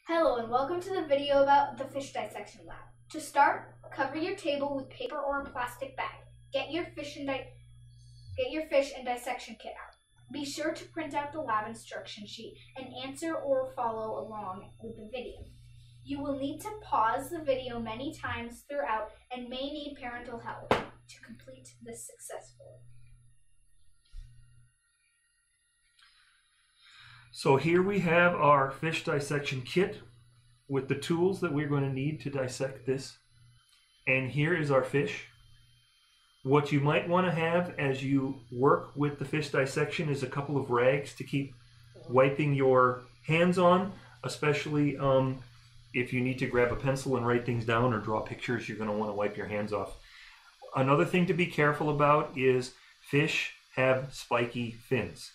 Hello and welcome to the video about the fish dissection lab. To start, cover your table with paper or a plastic bag. Get your fish and dissection kit out. Be sure to print out the lab instruction sheet and answer or follow along with the video. You will need to pause the video many times throughout and may need parental help to complete this successfully. So here we have our fish dissection kit with the tools that we're going to need to dissect this. And here is our fish. What you might want to have as you work with the fish dissection is a couple of rags to keep wiping your hands on, especially if you need to grab a pencil and write things down or draw pictures, you're going to want to wipe your hands off. Another thing to be careful about is fish have spiky fins.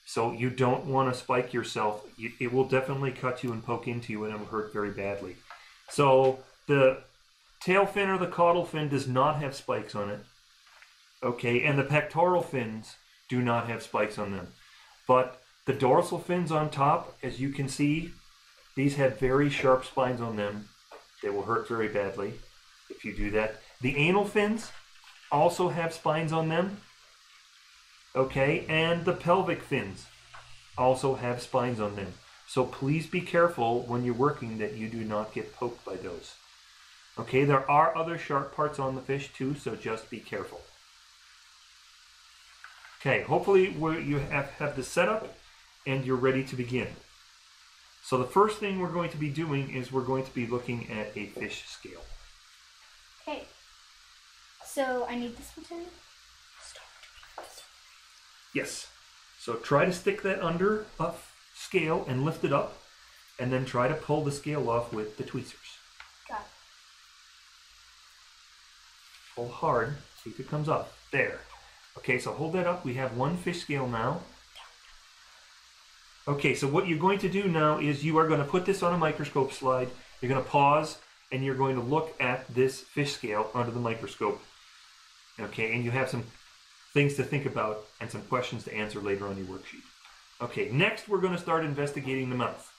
So you don't want to spike yourself. It will definitely cut you and poke into you and it will hurt very badly. So the tail fin or the caudal fin does not have spikes on it. Okay, and the pectoral fins do not have spikes on them. But the dorsal fins on top, as you can see, these have very sharp spines on them. They will hurt very badly if you do that. The anal fins also have spines on them. Okay, and the pelvic fins also have spines on them. So please be careful when you're working that you do not get poked by those. Okay, there are other sharp parts on the fish too, so just be careful. Okay, hopefully you have the setup and you're ready to begin. So the first thing we're going to be doing is we're going to be looking at a fish scale. Okay, so I need this material? Yes. So try to stick that under a scale and lift it up, and then try to pull the scale off with the tweezers. Got it. Pull hard, see if it comes up. There. Okay, so hold that up. We have one fish scale now. Okay, so what you're going to do now is you are going to put this on a microscope slide. You're going to pause, and you're going to look at this fish scale under the microscope. Okay, and you have some things to think about and some questions to answer later on your worksheet. Okay, next we're going to start investigating the mouth.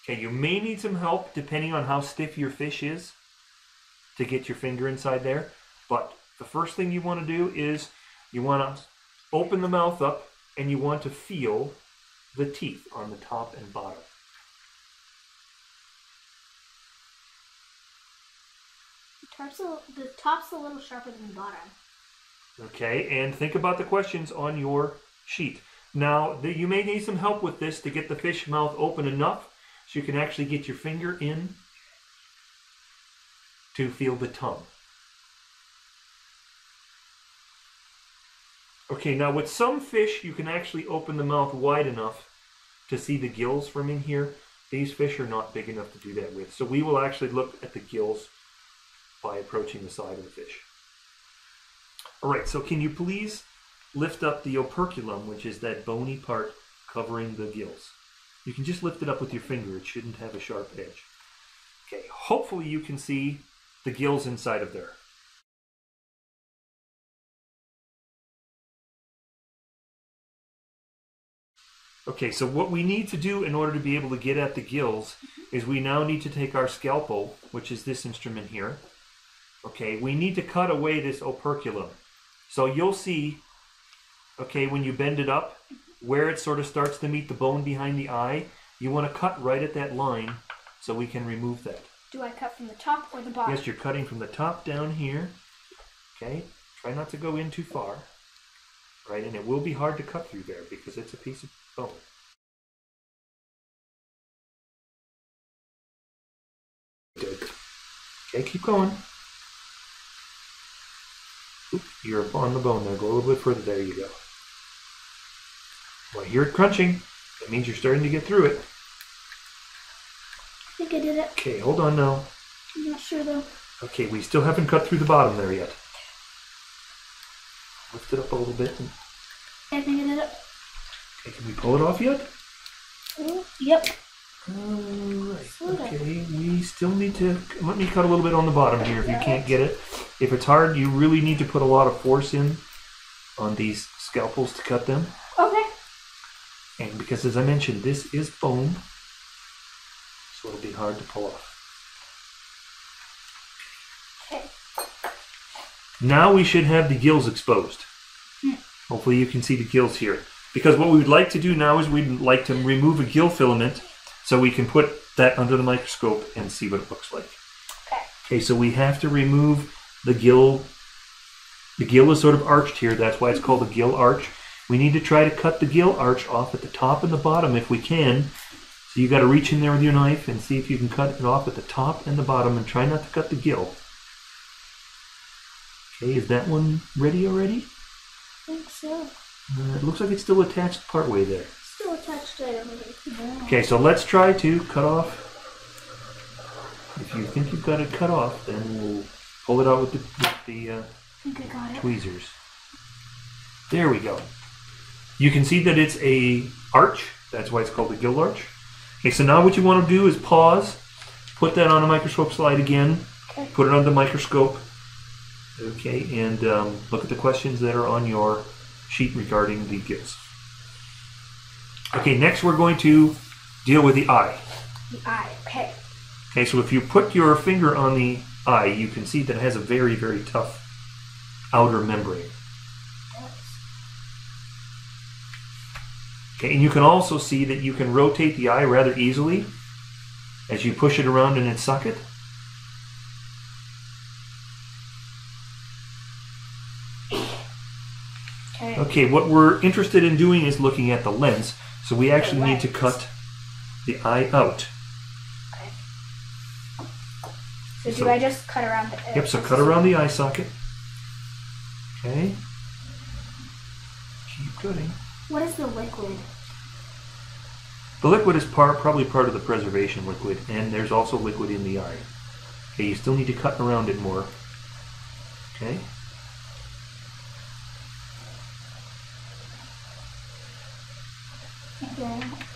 Okay, you may need some help depending on how stiff your fish is to get your finger inside there, but the first thing you want to do is you want to open the mouth up and you want to feel the teeth on the top and bottom. The top's a little sharper than the bottom. Okay, and think about the questions on your sheet. Now, you may need some help with this to get the fish mouth open enough so you can actually get your finger in to feel the tongue. Okay, now with some fish, you can actually open the mouth wide enough to see the gills from in here. These fish are not big enough to do that with. So we will actually look at the gills by approaching the side of the fish. All right, so can you please lift up the operculum, which is that bony part covering the gills? You can just lift it up with your finger. It shouldn't have a sharp edge. Okay, hopefully you can see the gills inside of there. Okay, so what we need to do in order to be able to get at the gills is we now need to take our scalpel, which is this instrument here. Okay, we need to cut away this operculum. So you'll see, okay, when you bend it up, where it sort of starts to meet the bone behind the eye, you want to cut right at that line so we can remove that. Do I cut from the top or the bottom? Yes, you're cutting from the top down here. Okay, try not to go in too far. Right, and it will be hard to cut through there because it's a piece of bone. Good. Okay, keep going. Oop, you're on the bone there. Go a little bit further. There you go. Well, I hear it crunching. That means you're starting to get through it. I think I did it. Okay, hold on now. I'm not sure though. Okay, we still haven't cut through the bottom there yet. Lift it up a little bit. I think I did it. Okay, can we pull it off yet? Yep. Alright, okay, we still need to, let me cut a little bit on the bottom here if you can't get it. If it's hard, you really need to put a lot of force in on these scalpels to cut them. Okay. And because, as I mentioned, this is bone, so it'll be hard to pull off. Okay. Now we should have the gills exposed. Hopefully you can see the gills here. Because what we would like to do now is we'd like to remove a gill filament so we can put that under the microscope and see what it looks like. Okay, so we have to remove the gill. The gill is sort of arched here. That's why it's called a gill arch. We need to try to cut the gill arch off at the top and the bottom if we can. So you got to reach in there with your knife and see if you can cut it off at the top and the bottom and try not to cut the gill. Okay, is that one ready already? I think so. It looks like it's still attached partway there. Still attached to it. Okay, so let's try to cut off. If you think you've got it cut off, then we'll pull it out with the I think I got it. tweezers. There we go. You can see that it's a arch. That's why it's called the gill arch. Okay, so now what you want to do is pause, put that on a microscope slide again, Okay. put it on the microscope. Okay, and look at the questions that are on your sheet regarding the gills. Okay, next we're going to deal with the eye. The eye. Okay. Okay, so if you put your finger on the eye, you can see that it has a very, very tough outer membrane. Okay, and you can also see that you can rotate the eye rather easily as you push it around in its socket. Okay, what we're interested in doing is looking at the lens, so we actually need to cut the eye out. So do I just cut around the Yep, so cut around the eye socket. Okay. Keep cutting. What is the liquid? The liquid is probably part of the preservation liquid, and there's also liquid in the eye. Okay, you still need to cut around it more. Okay.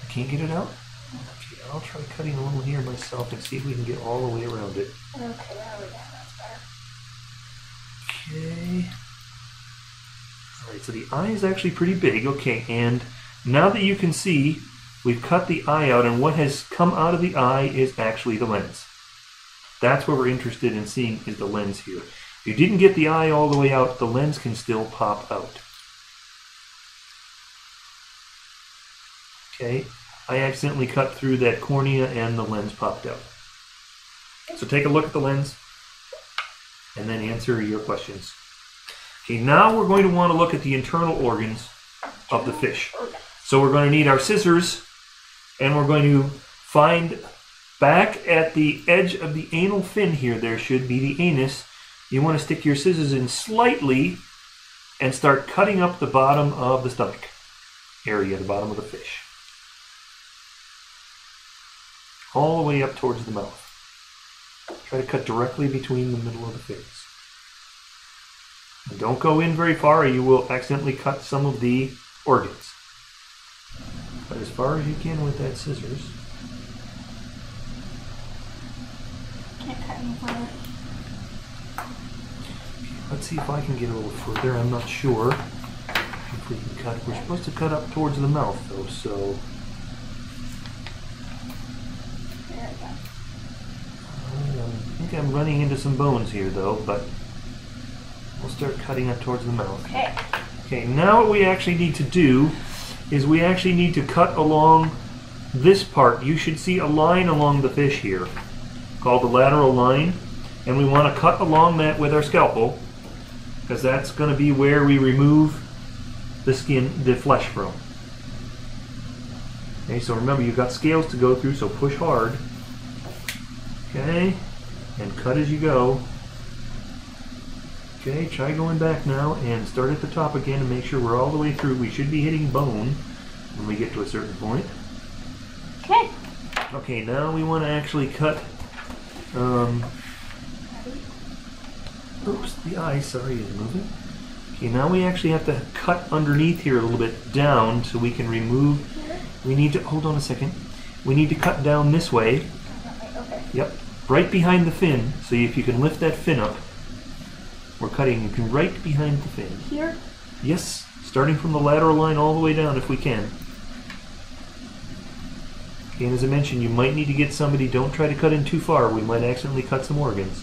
Can't get it out? Okay, I'll try cutting a little here myself and see if we can get all the way around it. Okay, there we go. That's better. Okay. Alright, so the eye is actually pretty big. Okay, and now that you can see, we've cut the eye out, and what has come out of the eye is actually the lens. That's what we're interested in seeing, is the lens here. If you didn't get the eye all the way out, the lens can still pop out. Okay, I accidentally cut through that cornea and the lens popped out. So take a look at the lens and then answer your questions. Okay, now we're going to want to look at the internal organs of the fish. So we're going to need our scissors, and we're going to find back at the edge of the anal fin here, there should be the anus. You want to stick your scissors in slightly and start cutting up the bottom of the stomach area, the bottom of the fish. All the way up towards the mouth. Try to cut directly between the middle of the face. And don't go in very far or you will accidentally cut some of the organs. But as far as you can with that scissors. Can't cut any further. Let's see if I can get a little further. I'm not sure if we can cut. We're supposed to cut up towards the mouth though, so. I think I'm running into some bones here though, but we'll start cutting up towards the mouth. Okay. Okay, now what we actually need to do is we actually need to cut along this part. You should see a line along the fish here called the lateral line, and we want to cut along that with our scalpel because that's going to be where we remove the skin, the flesh from. Okay, so remember you've got scales to go through, so push hard. Okay, and cut as you go. Okay, try going back now and start at the top again and make sure we're all the way through. We should be hitting bone when we get to a certain point. Okay. Okay, now we want to actually cut, oops, the eye, sorry, is moving. Okay, now we actually have to cut underneath here a little bit down so we can remove, we need to, hold on a second, we need to cut down this way. Okay. Yep, right behind the fin, so if you can lift that fin up. We're cutting right behind the fin. Here? Yes, starting from the lateral line all the way down if we can. And as I mentioned, you might need to get somebody, don't try to cut in too far. We might accidentally cut some organs.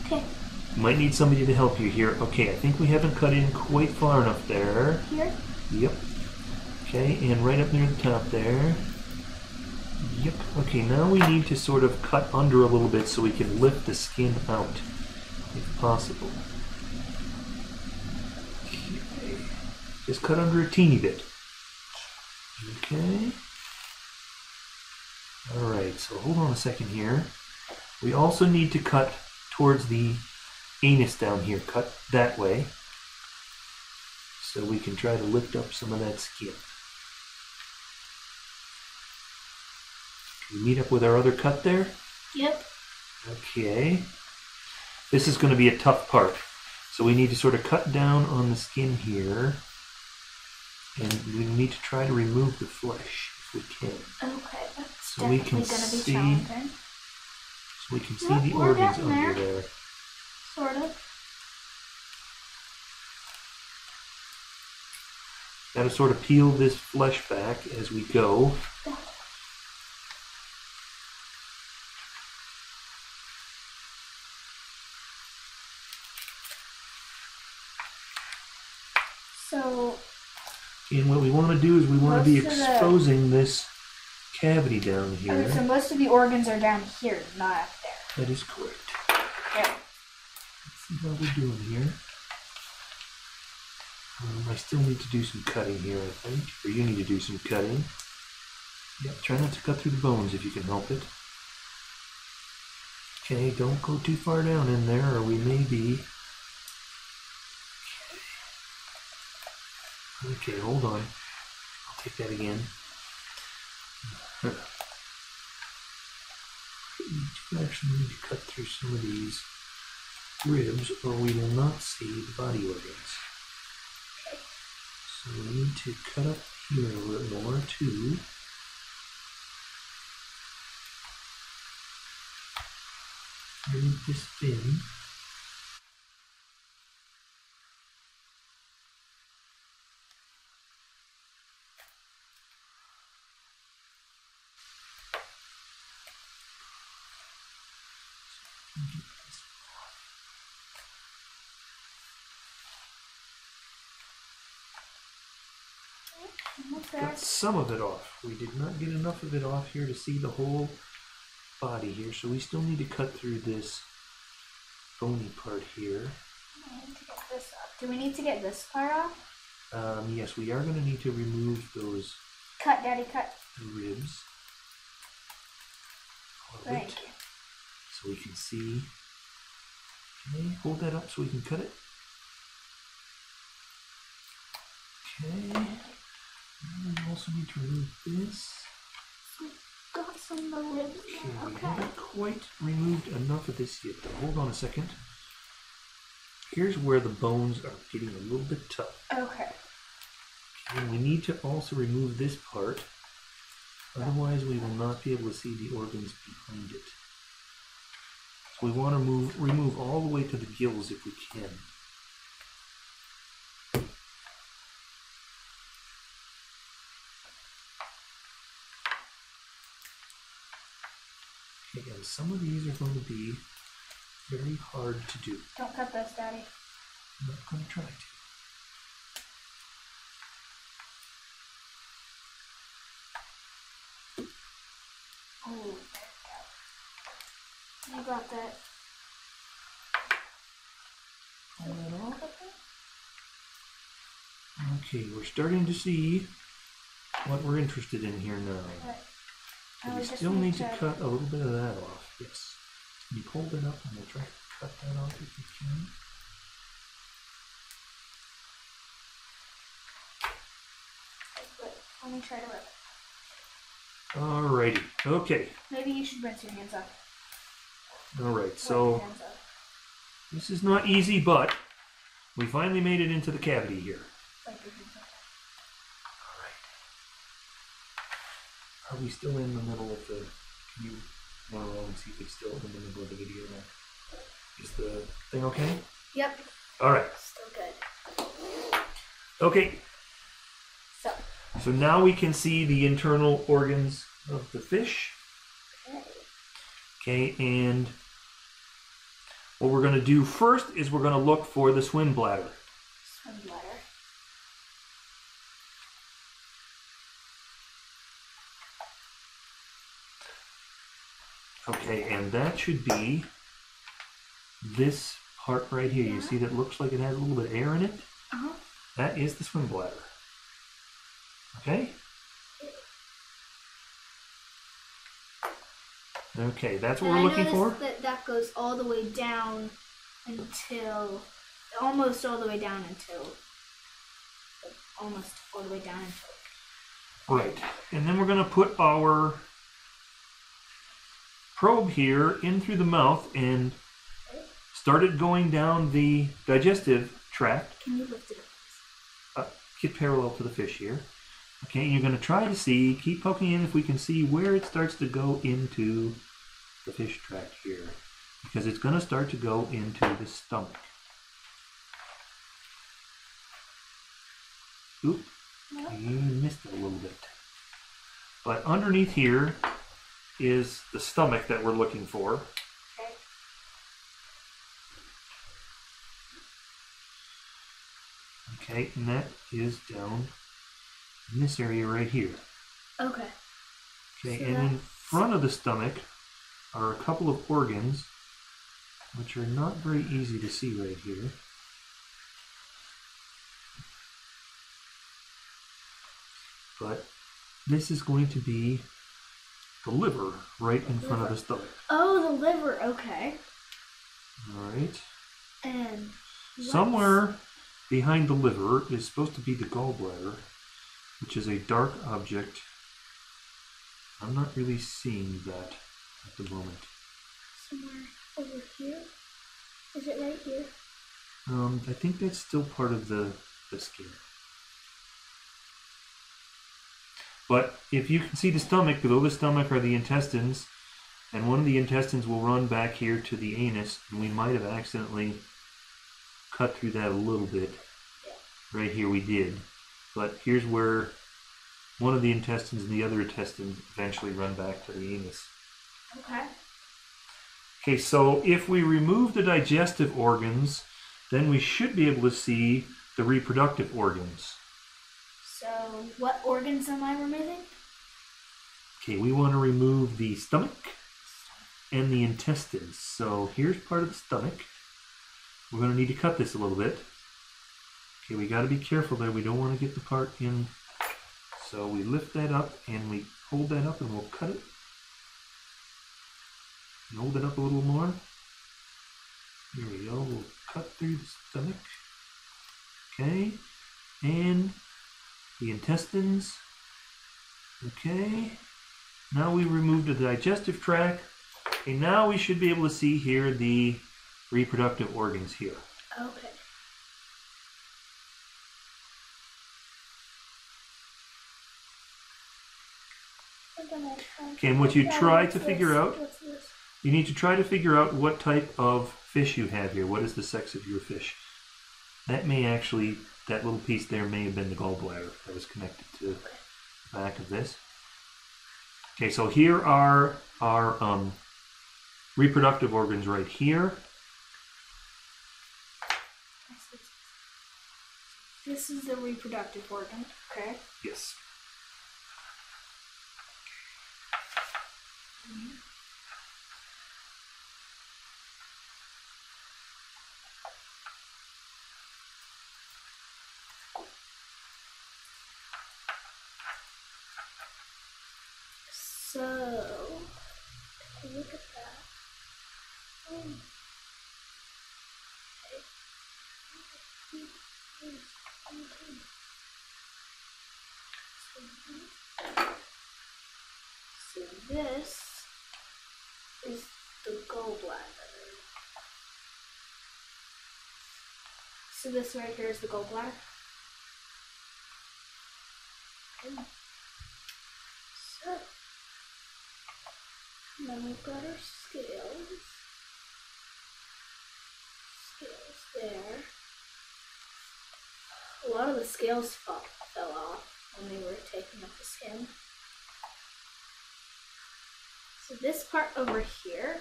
Okay. You might need somebody to help you here. Okay, I think we haven't cut in quite far enough there. Here? Yep. Okay, and right up near the top there. Yep. Okay, now we need to sort of cut under a little bit so we can lift the skin out, if possible. Okay. Just cut under a teeny bit. Okay. Alright, so hold on a second here. We also need to cut towards the anus down here. Cut that way. So we can try to lift up some of that skin. Can we meet up with our other cut there? Yep. Okay. This is going to be a tough part. So we need to sort of cut down on the skin here. And we need to try to remove the flesh if we can. Okay, that's so we can definitely going to be see, challenging. so we can see Yep, the we're organs getting under there. there. Sort of. Got to sort of peel this flesh back as we go. So, And what we want to do is we want to be most of the- exposing this cavity down here. okay, so most of the organs are down here, not up there. That is correct. Yeah. Let's see how we're doing here. I still need to do some cutting here, I think. Or you need to do some cutting. Yep, try not to cut through the bones if you can help it. Okay, don't go too far down in there or we may be... Okay, hold on. I'll take that again. You do actually need to cut through some of these ribs or we will not see the body organs. So we need to cut up here a little more too. Move this thin. Got some of it off. We did not get enough of it off here to see the whole body here, so we still need to cut through this bony part here. I need to get this off. Do we need to get this part off? Yes, we are going to need to remove those Cut, Daddy, cut. ribs. All Thank right. you. So we can see. Okay, hold that up so we can cut it. Okay. And we also need to remove this. Got some of the ribs. Okay, we haven't quite removed enough of this yet, though. Hold on a second. Here's where the bones are getting a little bit tough. Okay. And we need to also remove this part. Otherwise, we will not be able to see the organs behind it. So we want to remove all the way to the gills if we can. Okay, and some of these are going to be very hard to do. Don't cut this, Daddy. I'm not going to try to. Oh, there we go. You got that. Pull that off. Okay, we're starting to see what we're interested in here now. Right. But I we would just still need to to- cut a little bit of that off. Yes. You hold it up and we'll try to cut that off if we can. Let me try to rip it. Alrighty. Okay. Maybe you should rinse your hands off. Alright, Wipe so your hands off. this is not easy, but we finally made it into the cavity here. Wipe your hands off. Alright. Are we still in the middle of the... Can you run around and see if it's still in the middle of the video now? Is the thing okay? Yep. Alright. Still good. Okay, So, so now we can see the internal organs of the fish. Okay, and what we're going to do first is we're going to look for the swim bladder. swim bladder. Okay, and that should be this part right here. You see that looks like it has a little bit of air in it? Uh-huh. That is the swim bladder. Okay? Okay, that's what we're looking for. That goes all the way down until almost all the way down until Right. And then we're going to put our probe here in through the mouth and start it going down the digestive tract. Can you lift it up? Get parallel to the fish here. Okay, you're going to try to see, keep poking in if we can see where it starts to go into the fish tract here. Because it's going to start to go into the stomach. Oop, you missed it a little bit. But underneath here is the stomach that we're looking for. Okay, and that is down in this area right here. Okay. Okay, So and in front of the stomach are a couple of organs which are not very easy to see right here. But this is going to be the liver right in front of the stomach. Oh, the liver. Okay. All right. And somewhere behind the liver is supposed to be the gallbladder, which is a dark object. I'm not really seeing that at the moment. Somewhere over here? Is it right here? I think that's still part of the skin. But if you can see the stomach, below the stomach are the intestines, and one of the intestines will run back here to the anus, and we might have accidentally cut through that a little bit. Right here we did. But here's where one of the intestines and the other intestines eventually run back to the anus. Okay. Okay, so if we remove the digestive organs, then we should be able to see the reproductive organs. So, what organs am I removing? Okay, we want to remove the stomach and the intestines. So here's part of the stomach. We're going to need to cut this a little bit. Okay, we got to be careful there. We don't want to get the part in. So we lift that up and we hold that up and we'll cut it. And hold it up a little more. Here we go. We'll cut through the stomach. Okay. And the intestines. Okay. Now we removed the digestive tract. Okay, now we should be able to see here the reproductive organs here. Okay. Okay, and what you try to figure out, you need to try to figure out what type of fish you have here. What is the sex of your fish? That may actually, that little piece there may have been the gallbladder that was connected to the back of this. Okay, so here are our reproductive organs right here. This is the reproductive organ, okay? Yes. So, look at that. So this is the gallbladder. So this right here is the gallbladder. Okay. So, and then we've got our scales. Scales there. A lot of the scales fell off when they were taking up the skin. So this part over here,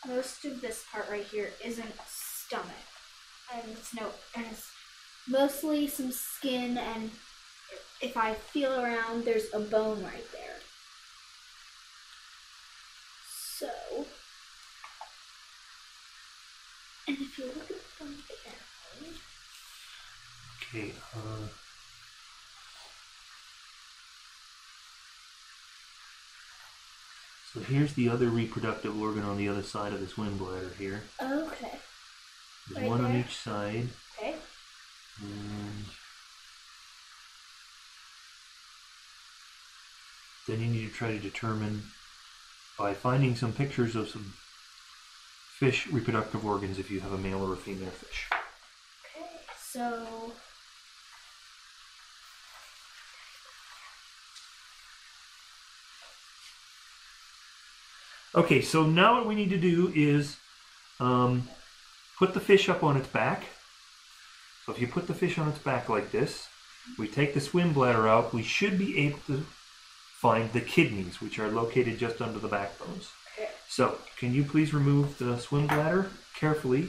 most of this part right here isn't stomach, and it's mostly some skin, and if I feel around, there's a bone right there. So, and if you look at them carefully. Okay. So here's the other reproductive organ on the other side of this wind bladder here. Okay. There's Right one there. on each side. Okay. And then you need to try to determine by finding some pictures of some fish reproductive organs if you have a male or a female fish. Okay, so okay, so now what we need to do is put the fish up on its back. So if you put the fish on its back like this, we take the swim bladder out, we should be able to find the kidneys, which are located just under the backbones. okay. So, can you please remove the swim bladder carefully?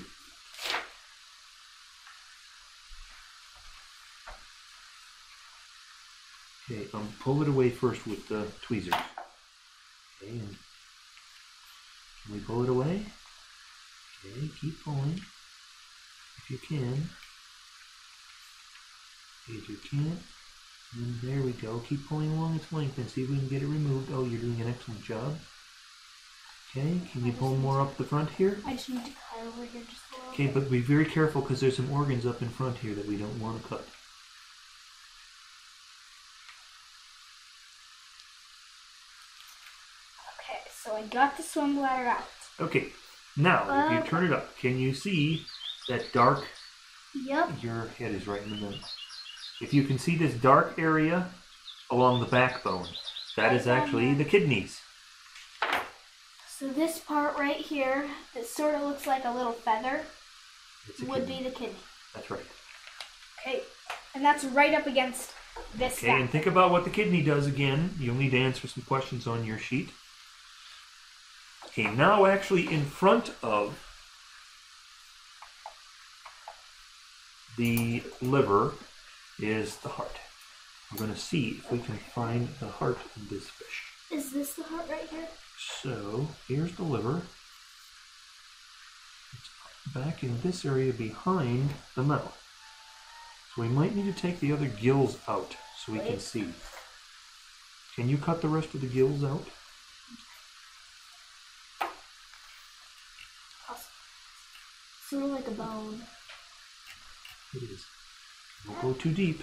Okay, pull it away first with the tweezers. Okay, and can we pull it away? Okay, keep pulling if you can. Okay, if you can't, and there we go. Keep pulling along its length and see if we can get it removed. Oh, you're doing an excellent job. Okay, can you pull more up the front here? I just need to cut over here just a little Okay, bit. but be very careful because there's some organs up in front here that we don't want to cut. Okay, so I got the swim bladder out. Okay, now if you turn it up, can you see that dark? Yep. Your head is right in the middle. If you can see this dark area along the backbone, that is actually the kidneys. So this part right here, that sort of looks like a little feather, It's a would kidney. be the kidney. That's right. Okay, and that's right up against this Okay, back. and think about what the kidney does again. You'll need to answer some questions on your sheet. Okay, now actually in front of the liver is the heart. We're going to see if we can find the heart of this fish. Is this the heart right here? So here's the liver. It's back in this area behind the mouth. So we might need to take the other gills out so we can see. Can you cut the rest of the gills out? Sort of like a bone. It is. Don't go too deep.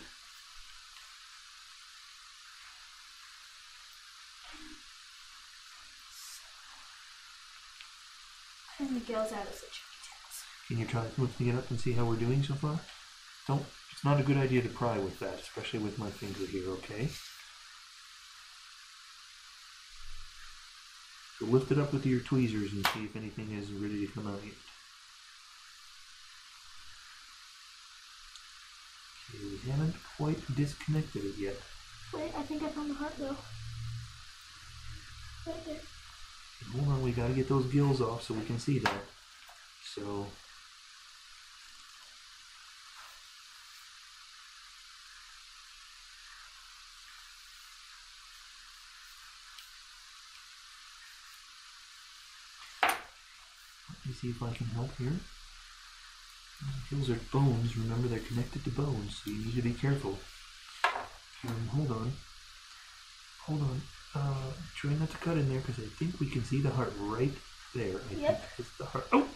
And the gills out of the chicken tails. Can you try lifting it up and see how we're doing so far? Don't. It's not a good idea to pry with that, especially with my finger here, okay? So lift it up with your tweezers and see if anything is ready to come out yet. Okay, we haven't quite disconnected it yet. Wait, I think I found the heart though. Right there. Hold on, we gotta get those gills off so we can see that. So let me see if I can help here. Gills are bones, remember they're connected to bones, so you need to be careful. Hold on. Hold on. Try not to cut in there because I think we can see the heart right there. I think it's the heart. Oh!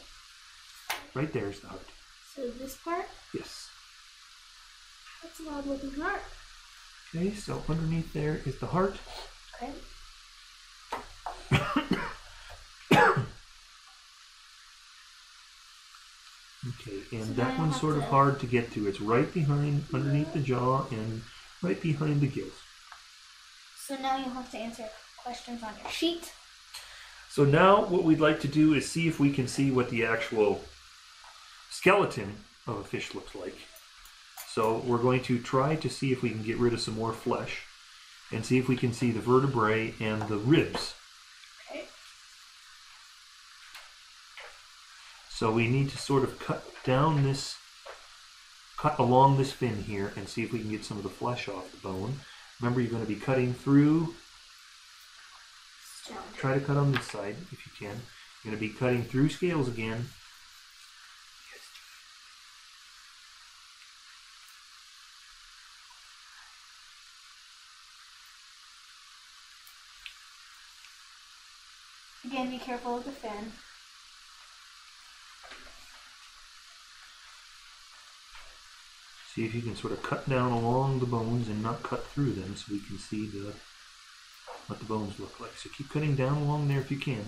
Right there's the heart. So this part? Yes. That's an odd looking heart. Okay, so underneath there is the heart. Okay. Okay, and So that now one's I sort of have to- hard to get to. It's right behind, underneath the jaw and right behind the gills. So now you'll have to answer questions on your sheet. So now what we'd like to do is see if we can see what the actual skeleton of a fish looks like. So we're going to try to see if we can get rid of some more flesh and see if we can see the vertebrae and the ribs. Okay. So we need to sort of cut along this fin here and see if we can get some of the flesh off the bone. Remember, you're going to be cutting through. Try to cut on this side if you can. You're going to be cutting through scales again. Again, be careful with the fin. See if you can sort of cut down along the bones and not cut through them so we can see what the bones look like. So keep cutting down along there if you can.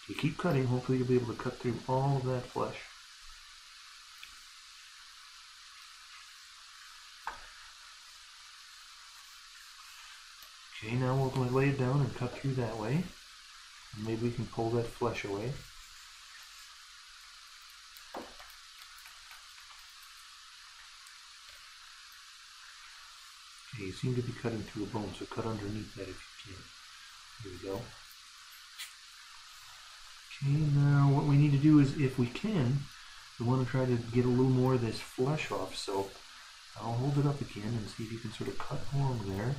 If you keep cutting, hopefully you'll be able to cut through all of that flesh. Okay, now we're going to lay it down and cut through that way. And maybe we can pull that flesh away. Okay, you seem to be cutting through a bone, so cut underneath that if you can. There we go. Okay, now what we need to do is, if we can, we want to try to get a little more of this flesh off. So I'll hold it up again and see if you can sort of cut along there.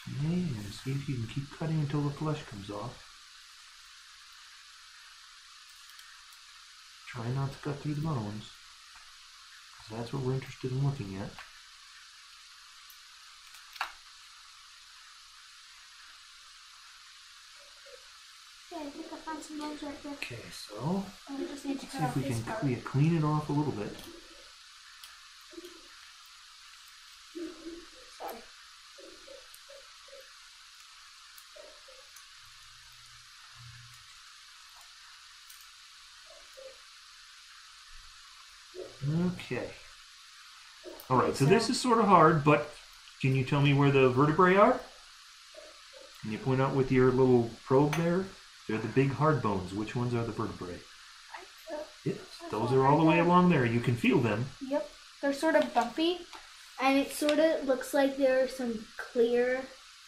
Okay, and see if you can keep cutting until the flesh comes off. Try not to cut through the bones, because that's what we're interested in looking at. Yeah, I think I found some bones right there. Okay, so we just need to let's see cut if we off can this part. clean it off a little bit. Sorry. Okay. Alright, so this is sort of hard, but can you tell me where the vertebrae are? Can you point out with your little probe there? They're the big hard bones. Which ones are the vertebrae? Yes, those are all the way along there. You can feel them. Yep. They're sort of bumpy, and it sort of looks like there are some clear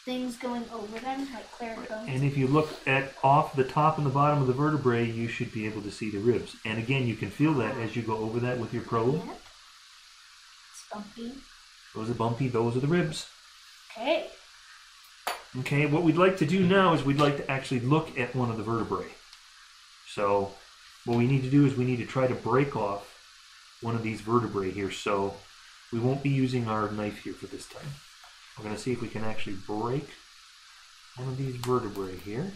things going over them, like clear bones. And if you look at off the top and the bottom of the vertebrae, you should be able to see the ribs. And again, you can feel that as you go over that with your probe. Yeah. It's bumpy. Those are bumpy. Those are the ribs. Okay. Okay, what we'd like to do now is we'd like to actually look at one of the vertebrae. So what we need to do is we need to try to break off one of these vertebrae here. So we won't be using our knife here for this time. We're going to see if we can actually break one of these vertebrae here.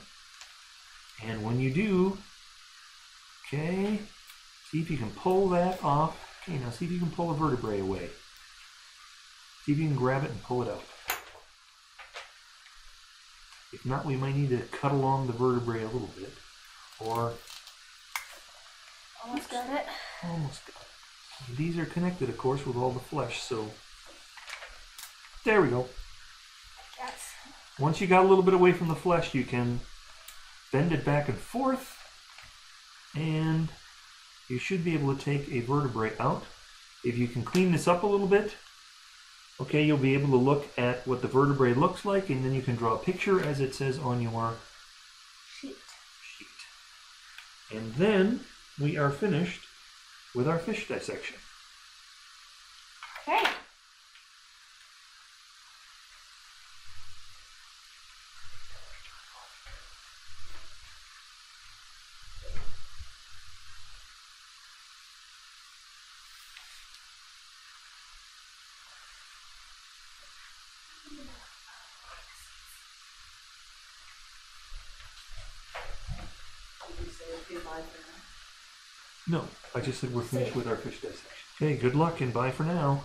And when you do, okay, see if you can pull that off. Okay, now see if you can pull a vertebrae away. See if you can grab it and pull it out. If not, we might need to cut along the vertebrae a little bit. Or Almost got it. almost got it. These are connected, of course, with all the flesh, so there we go. Yes. Once you got a little bit away from the flesh, you can bend it back and forth, and you should be able to take a vertebrae out. If you can clean this up a little bit, okay, you'll be able to look at what the vertebrae looks like, and then you can draw a picture as it says on your Sheet. sheet. And then we are finished with our fish dissection. Okay. No, I just said we're finished with our fish dissection. Okay, good luck and bye for now.